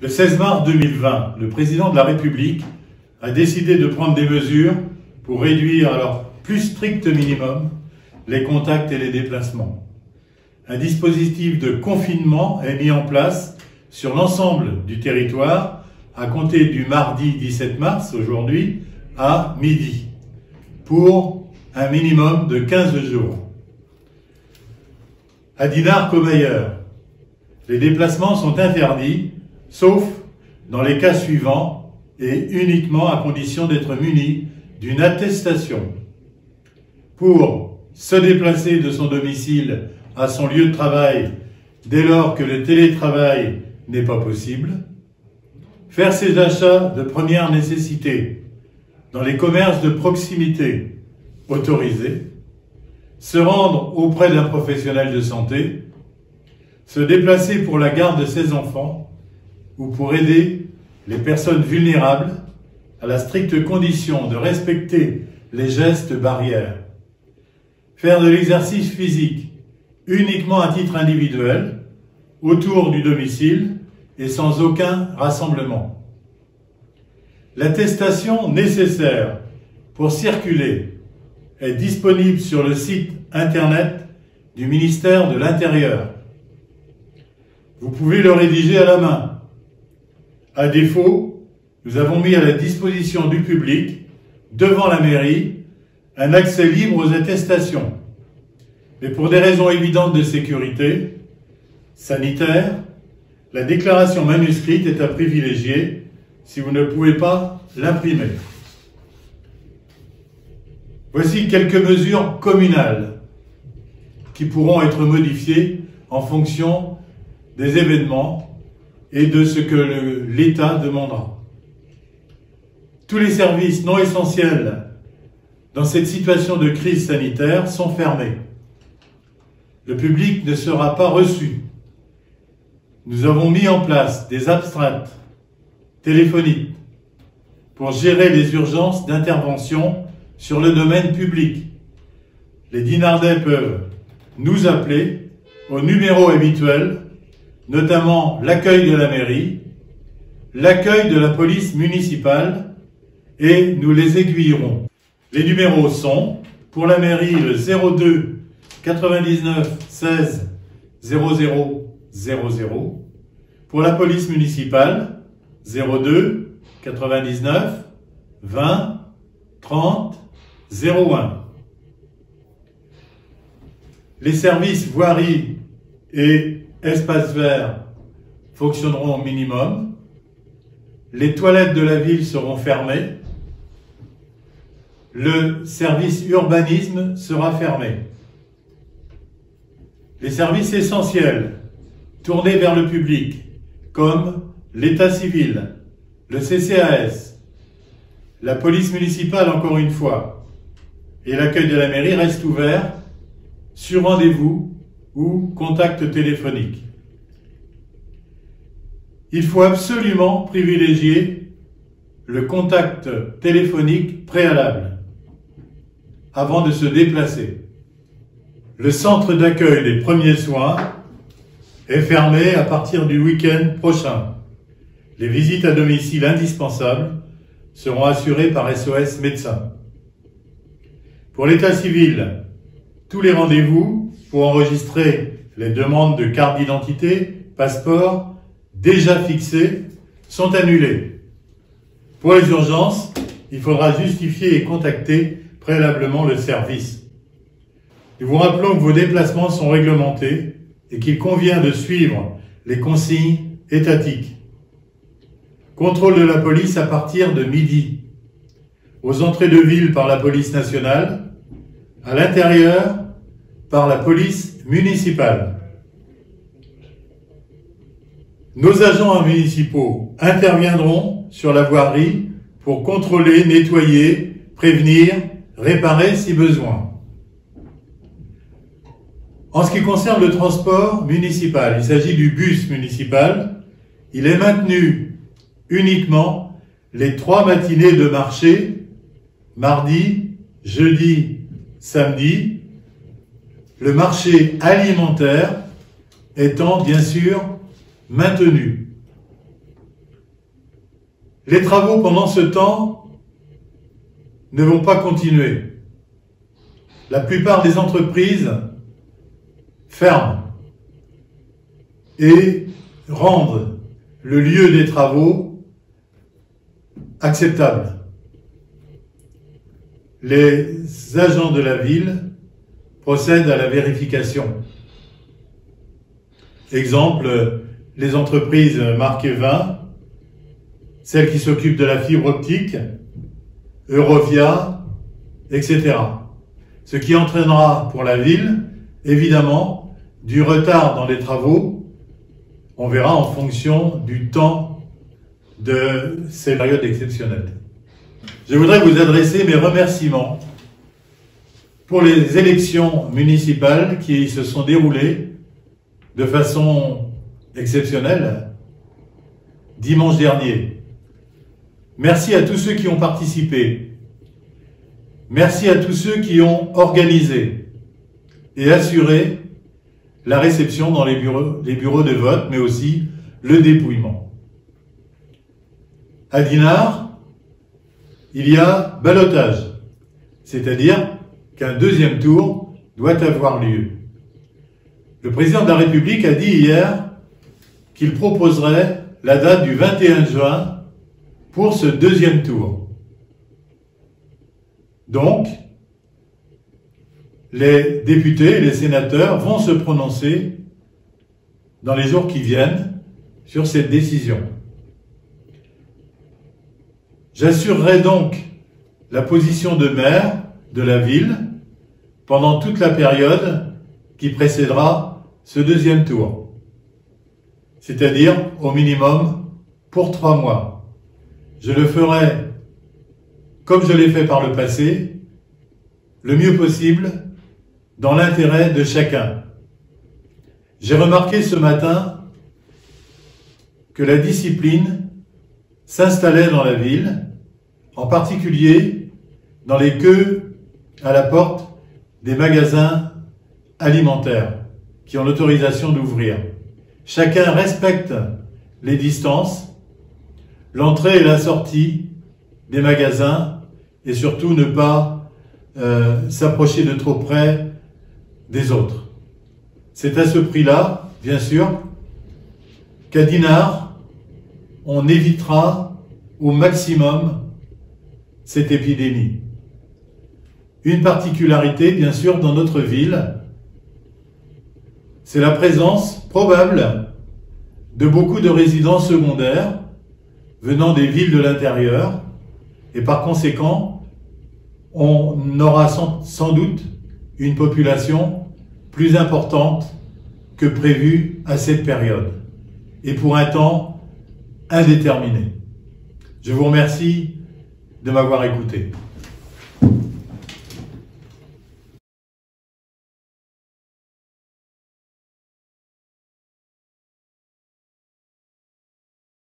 Le 16 mars 2020, le président de la République a décidé de prendre des mesures pour réduire à leur plus strict minimum les contacts et les déplacements. Un dispositif de confinement est mis en place sur l'ensemble du territoire à compter du mardi 17 mars, aujourd'hui, à midi, pour un minimum de 15 jours. À Dinard comme ailleurs, les déplacements sont interdits, sauf dans les cas suivants et uniquement à condition d'être munis d'une attestation. Pour se déplacer de son domicile à son lieu de travail dès lors que le télétravail n'est pas possible, faire ses achats de première nécessité dans les commerces de proximité autorisés, se rendre auprès d'un professionnel de santé, se déplacer pour la garde de ses enfants ou pour aider les personnes vulnérables à la stricte condition de respecter les gestes barrières, faire de l'exercice physique uniquement à titre individuel, autour du domicile et sans aucun rassemblement. L'attestation nécessaire pour circuler est disponible sur le site internet du ministère de l'Intérieur. Vous pouvez le rédiger à la main. À défaut, nous avons mis à la disposition du public, devant la mairie, un accès libre aux attestations. Mais pour des raisons évidentes de sécurité sanitaire, la déclaration manuscrite est à privilégier si vous ne pouvez pas l'imprimer. Voici quelques mesures communales qui pourront être modifiées en fonction des événements et de ce que l'État demandera. Tous les services non essentiels dans cette situation de crise sanitaire sont fermés. Le public ne sera pas reçu. Nous avons mis en place des astreintes téléphoniques pour gérer les urgences d'intervention sur le domaine public. Les Dinardais peuvent nous appeler au numéro habituel, notamment l'accueil de la mairie, l'accueil de la police municipale, et nous les aiguillerons. Les numéros sont, pour la mairie, le 02 99 16 00 00, pour la police municipale, 02 99 20 30 01. Les services voirie et espaces verts fonctionneront au minimum. Les toilettes de la ville seront fermées. Le service urbanisme sera fermé. Les services essentiels tournés vers le public, comme l'état civil, le CCAS, la police municipale encore une fois, et l'accueil de la mairie restent ouverts sur rendez-vous ou contact téléphonique. Il faut absolument privilégier le contact téléphonique préalable avant de se déplacer. Le centre d'accueil des premiers soins est fermé à partir du week-end prochain. Les visites à domicile indispensables seront assurées par SOS Médecins. Pour l'état civil, tous les rendez-vous pour enregistrer les demandes de carte d'identité, passeport, déjà fixés, sont annulés. Pour les urgences, il faudra justifier et contacter préalablement le service. Nous vous rappelons que vos déplacements sont réglementés et qu'il convient de suivre les consignes étatiques. Contrôle de la police à partir de midi. Aux entrées de ville par la police nationale, à l'intérieur par la police municipale. Nos agents municipaux interviendront sur la voirie pour contrôler, nettoyer, prévenir, réparer si besoin. En ce qui concerne le transport municipal, il s'agit du bus municipal. Il est maintenu uniquement les 3 matinées de marché, mardi, jeudi, samedi, le marché alimentaire étant bien sûr maintenu. Les travaux pendant ce temps ne vont pas continuer. La plupart des entreprises ferment et rendent le lieu des travaux acceptable. Les agents de la ville procèdent à la vérification. Exemple, les entreprises Marc et Vin, celles qui s'occupent de la fibre optique, Eurovia, etc. Ce qui entraînera pour la ville, évidemment, du retard dans les travaux. On verra en fonction du temps de ces périodes exceptionnelles. Je voudrais vous adresser mes remerciements pour les élections municipales qui se sont déroulées de façon exceptionnelle dimanche dernier. Merci à tous ceux qui ont participé. Merci à tous ceux qui ont organisé et assuré la réception dans les bureaux de vote, mais aussi le dépouillement. À Dinard, il y a ballotage, c'est-à-dire qu'un deuxième tour doit avoir lieu. Le président de la République a dit hier qu'il proposerait la date du 21 juin pour ce deuxième tour. Donc, les députés et les sénateurs vont se prononcer dans les jours qui viennent sur cette décision. J'assurerai donc la position de maire de la ville pendant toute la période qui précédera ce deuxième tour, c'est-à-dire au minimum pour 3 mois. Je le ferai comme je l'ai fait par le passé, le mieux possible, dans l'intérêt de chacun. J'ai remarqué ce matin que la discipline s'installait dans la ville, en particulier dans les queues à la porte des magasins alimentaires qui ont l'autorisation d'ouvrir. Chacun respecte les distances, l'entrée et la sortie des magasins et surtout ne pas s'approcher de trop près des autres. C'est à ce prix-là, bien sûr, qu'à Dinard, on évitera au maximum cette épidémie. Une particularité, bien sûr, dans notre ville, c'est la présence probable de beaucoup de résidents secondaires venant des villes de l'intérieur et par conséquent, on aura sans doute une population plus importante que prévu à cette période et pour un temps indéterminé. Je vous remercie de m'avoir écouté.